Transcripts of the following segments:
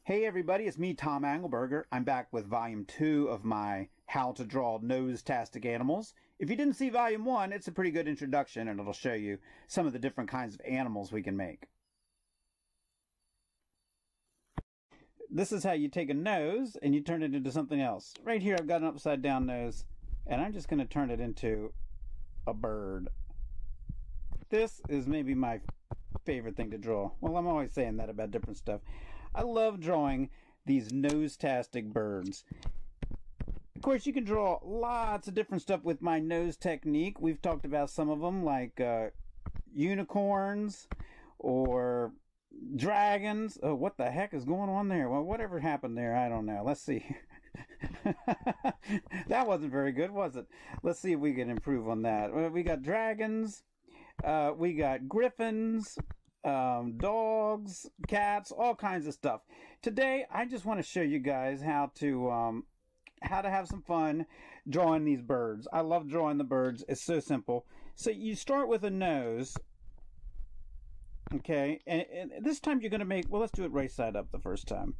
Hey everybody, it's me, Tom Angleberger. I'm back with Volume 2 of my How to Draw Nose-tastic Animals. If you didn't see Volume 1, it's a pretty good introduction and it'll show you some of the different kinds of animals we can make. This is how you take a nose and you turn it into something else. Right here I've got an upside down nose and I'm just going to turn it into a bird. This is maybe my favorite thing to draw. Well, I'm always saying that about different stuff. I love drawing these nose-tastic birds. Of course, you can draw lots of different stuff with my nose technique. We've talked about some of them, like unicorns or dragons. Oh, what the heck is going on there? Well, whatever happened there, I don't know. Let's see. That wasn't very good, was it? Let's see if we can improve on that. We got dragons. We got griffins, dogs, cats, all kinds of stuff. Today, I just want to show you guys how to have some fun drawing these birds. I love drawing the birds. It's so simple. So you start with a nose, okay, and this time you're going to make, well, let's do it right side up the first time.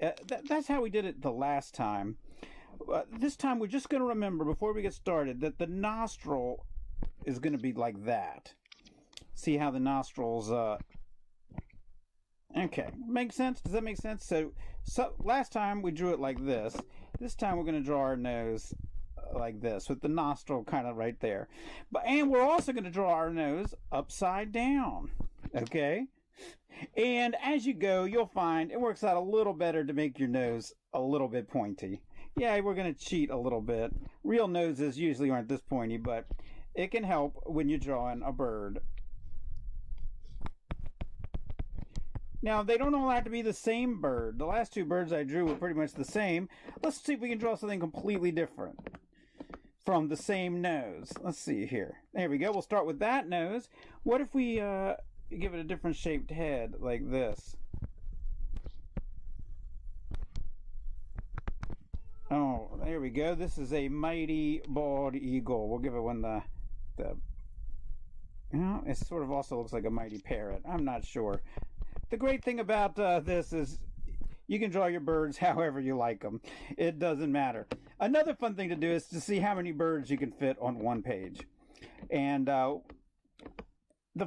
That's how we did it the last time. This time we're just going to remember, before we get started, that the nostril is going to be like that. See how the nostrils, okay, makes sense? Does that make sense? So last time we drew it like this. This time we're going to draw our nose like this, with the nostril kind of right there. And we're also going to draw our nose upside down, okay? And as you go, you'll find it works out a little better to make your nose a little bit pointy. Yeah, we're going to cheat a little bit. Real noses usually aren't this pointy, but it can help when you're drawing a bird. Now, they don't all have to be the same bird. The last two birds I drew were pretty much the same. Let's see if we can draw something completely different from the same nose. Let's see here. There we go. We'll start with that nose. What if we give it a different shaped head, like this? Oh, there we go. This is a mighty bald eagle. We'll give it one you know, it sort of also looks like a mighty parrot. I'm not sure. The great thing about this is you can draw your birds however you like them. It doesn't matter. Another fun thing to do is to see how many birds you can fit on one page. And the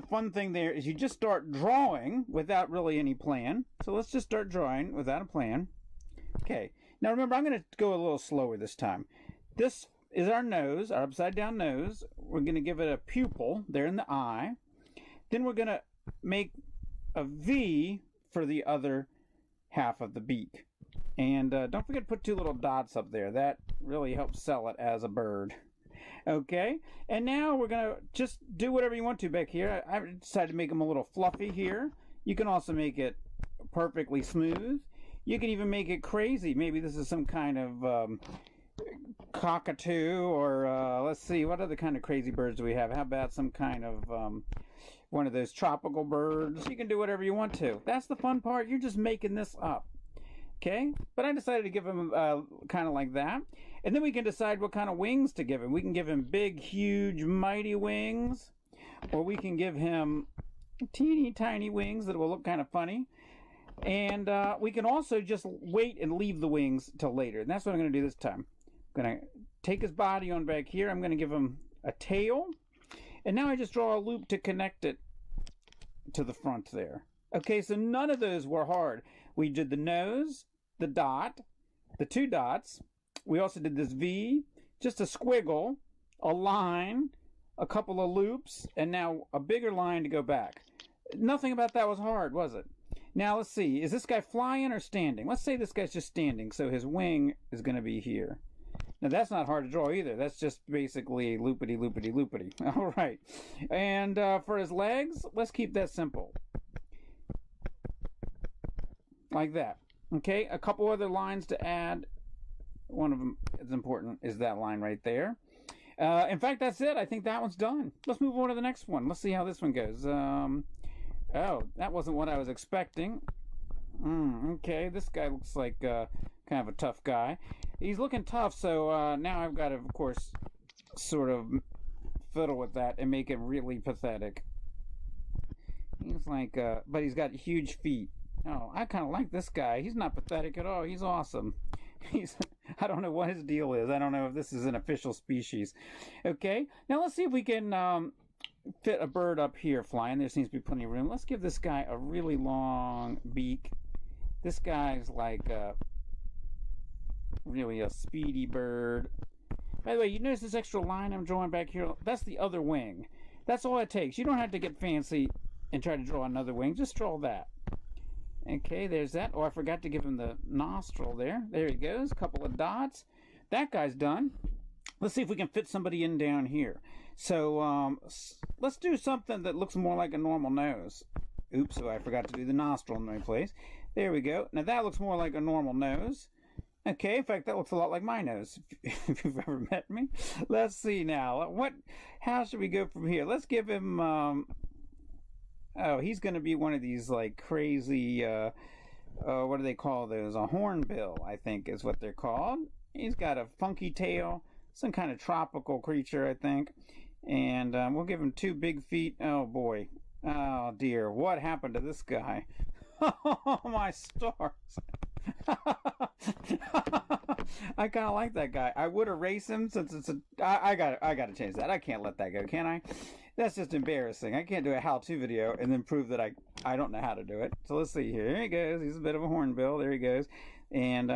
fun thing there is you just start drawing without really any plan. So let's just start drawing without a plan. Okay. Now remember, I'm going to go a little slower this time. This is our nose, our upside down nose. We're going to give it a pupil there in the eye. Then we're going to make a V for the other half of the beak. And don't forget to put two little dots up there. That really helps sell it as a bird. Okay, and now we're going to just do whatever you want to back here. I decided to make them a little fluffy here. You can also make it perfectly smooth. You can even make it crazy. Maybe this is some kind of cockatoo, or let's see, what other kind of crazy birds do we have? How about some kind of one of those tropical birds? You can do whatever you want to. That's the fun part. You're just making this up. Okay, but I decided to give him kind of like that. And then we can decide what kind of wings to give him. We can give him big, huge, mighty wings, or we can give him teeny tiny wings that will look kind of funny. And we can also just wait and leave the wings till later. And that's what I'm going to do this time. I'm going to take his body on back here. I'm going to give him a tail. And now I just draw a loop to connect it to the front there. Okay, so none of those were hard. We did the nose, the dot, the two dots. We also did this V, just a squiggle, a line, a couple of loops, and now a bigger line to go back. Nothing about that was hard, was it? Now let's see, is this guy flying or standing? Let's say this guy's just standing, so his wing is going to be here. Now that's not hard to draw either. That's just basically loopity loopity loopity. All right. And for his legs, let's keep that simple. Like that. Okay, a couple other lines to add. One of them is important, is that line right there. In fact, that's it. I think that one's done. Let's move on to the next one. Let's see how this one goes. Oh, that wasn't what I was expecting. Okay, this guy looks like kind of a tough guy. He's looking tough, so now I've got to, of course, sort of fiddle with that and make it really pathetic. He's like, but he's got huge feet. Oh, I kind of like this guy. He's not pathetic at all. He's awesome. He's, I don't know what his deal is. I don't know if this is an official species. Okay, now let's see if we can fit a bird up here flying. There seems to be plenty of room. Let's give this guy a really long beak. This guy's like really a speedy bird. By the way, you notice this extra line I'm drawing back here? That's the other wing. That's all it takes. You don't have to get fancy and try to draw another wing. Just draw that. Okay, there's that. Oh, I forgot to give him the nostril there. There he goes. A couple of dots. That guy's done. Let's see if we can fit somebody in down here. So let's do something that looks more like a normal nose. Oops, so I forgot to do the nostril in my place. There we go. Now that looks more like a normal nose. Okay, in fact, that looks a lot like my nose, if you've ever met me. Let's see now. How should we go from here? Let's give him... oh, he's going to be one of these, like, crazy... what do they call those? A hornbill, I think is what they're called. He's got a funky tail. Some kind of tropical creature, I think. And we'll give him 2 big feet. Oh, boy. Oh, dear. What happened to this guy? Oh, my stars. I kind of like that guy. I would erase him since it's a... I gotta change that. I can't let that go, can I? That's just embarrassing. I can't do a how-to video and then prove that I don't know how to do it. So let's see here. Here he goes. He's a bit of a hornbill. There he goes. And,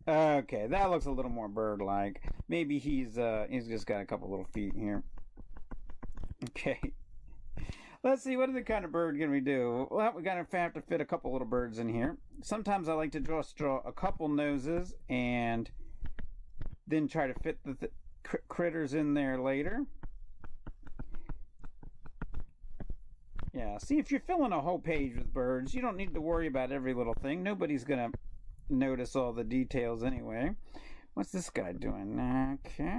okay, that looks a little more bird-like. Maybe he's just got a couple little feet here. Okay. Let's see, what other kind of bird can we do? Well, we're going to have to fit a couple little birds in here. Sometimes I like to draw a couple noses and then try to fit the critters in there later. Yeah, see, if you're filling a whole page with birds, you don't need to worry about every little thing. Nobody's going to notice all the details anyway. What's this guy doing? Okay,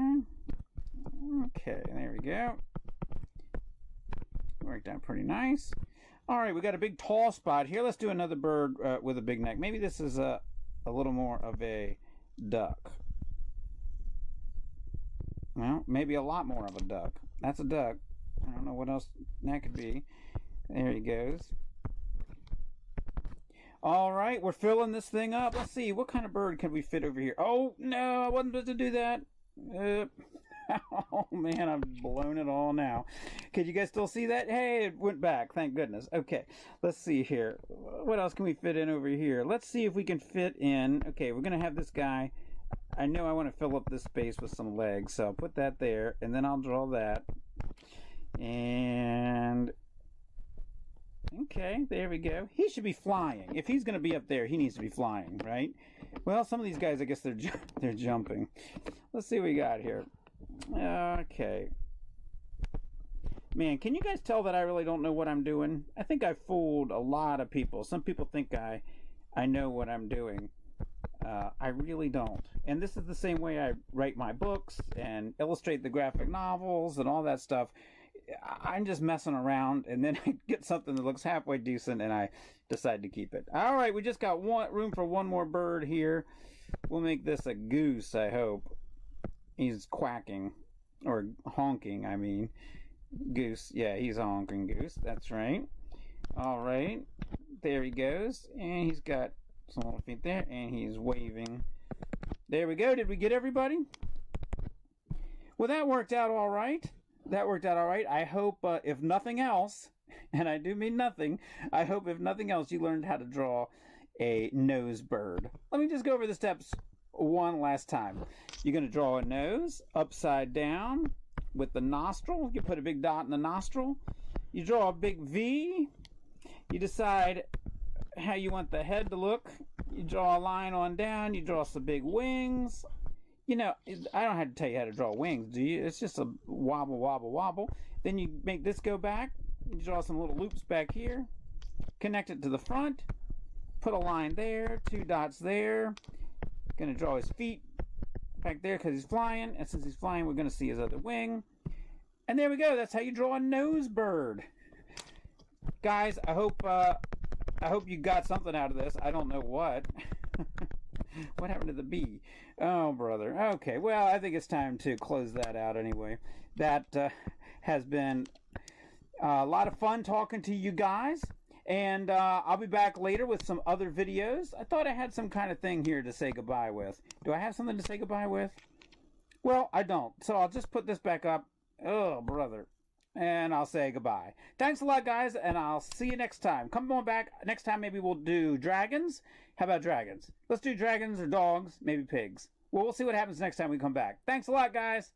there we go. Worked out pretty nice. All right, we got a big tall spot here. Let's do another bird with a big neck. Maybe this is a little more of a duck. Well, maybe a lot more of a duck. That's a duck. I don't know what else that could be. There he goes. All right, we're filling this thing up. Let's see, what kind of bird can we fit over here? Oh, no, I wasn't supposed to do that. Oh, man, I've blown it all now. Can you guys still see that? Hey, it went back. Thank goodness. Okay, let's see here. What else can we fit in over here? Let's see if we can fit in. Okay, we're going to have this guy. I know I want to fill up this space with some legs, so I'll put that there, and then I'll draw that. And... okay, there we go. He should be flying. If he's going to be up there, he needs to be flying, right? Well, some of these guys, I guess they're jumping. Let's see what we got here. Okay. Man, can you guys tell that I really don't know what I'm doing? I think I fooled a lot of people. Some people think I know what I'm doing. I really don't. And this is the same way I write my books and illustrate the graphic novels and all that stuff. I'm just messing around, and then I get something that looks halfway decent, and I decide to keep it. All right, we just got room for one more bird here. We'll make this a goose, I hope. He's quacking, or honking, I mean. Goose, yeah, he's a honking goose. That's right. All right, there he goes, and he's got some little feet there, and he's waving. There we go. Did we get everybody? Well, that worked out all right. That worked out all right. I hope, if nothing else, and I do mean nothing, I hope if nothing else you learned how to draw a nose bird. Let me just go over the steps one last time. You're going to draw a nose upside down with the nostril. You put a big dot in the nostril. You draw a big V. You decide how you want the head to look. You draw a line on down. You draw some big wings. You know, I don't have to tell you how to draw wings, do you? It's just a wobble, wobble, wobble. Then you make this go back. You draw some little loops back here. Connect it to the front. Put a line there. 2 dots there. Going to draw his feet back there because he's flying. And since he's flying, we're going to see his other wing. And there we go. That's how you draw a nose bird. Guys, I hope you got something out of this. I don't know what. What happened to the bee? Oh, brother. Okay, well, I think it's time to close that out anyway. That has been a lot of fun talking to you guys. And I'll be back later with some other videos. I thought I had some kind of thing here to say goodbye with. Do I have something to say goodbye with? Well, I don't. So I'll just put this back up. Oh, brother. And I'll say goodbye. Thanks a lot, guys, and I'll see you next time. Come on back. Next time, maybe we'll do dragons. How about dragons? Let's do dragons or dogs, maybe pigs. Well, we'll see what happens next time we come back. Thanks a lot, guys.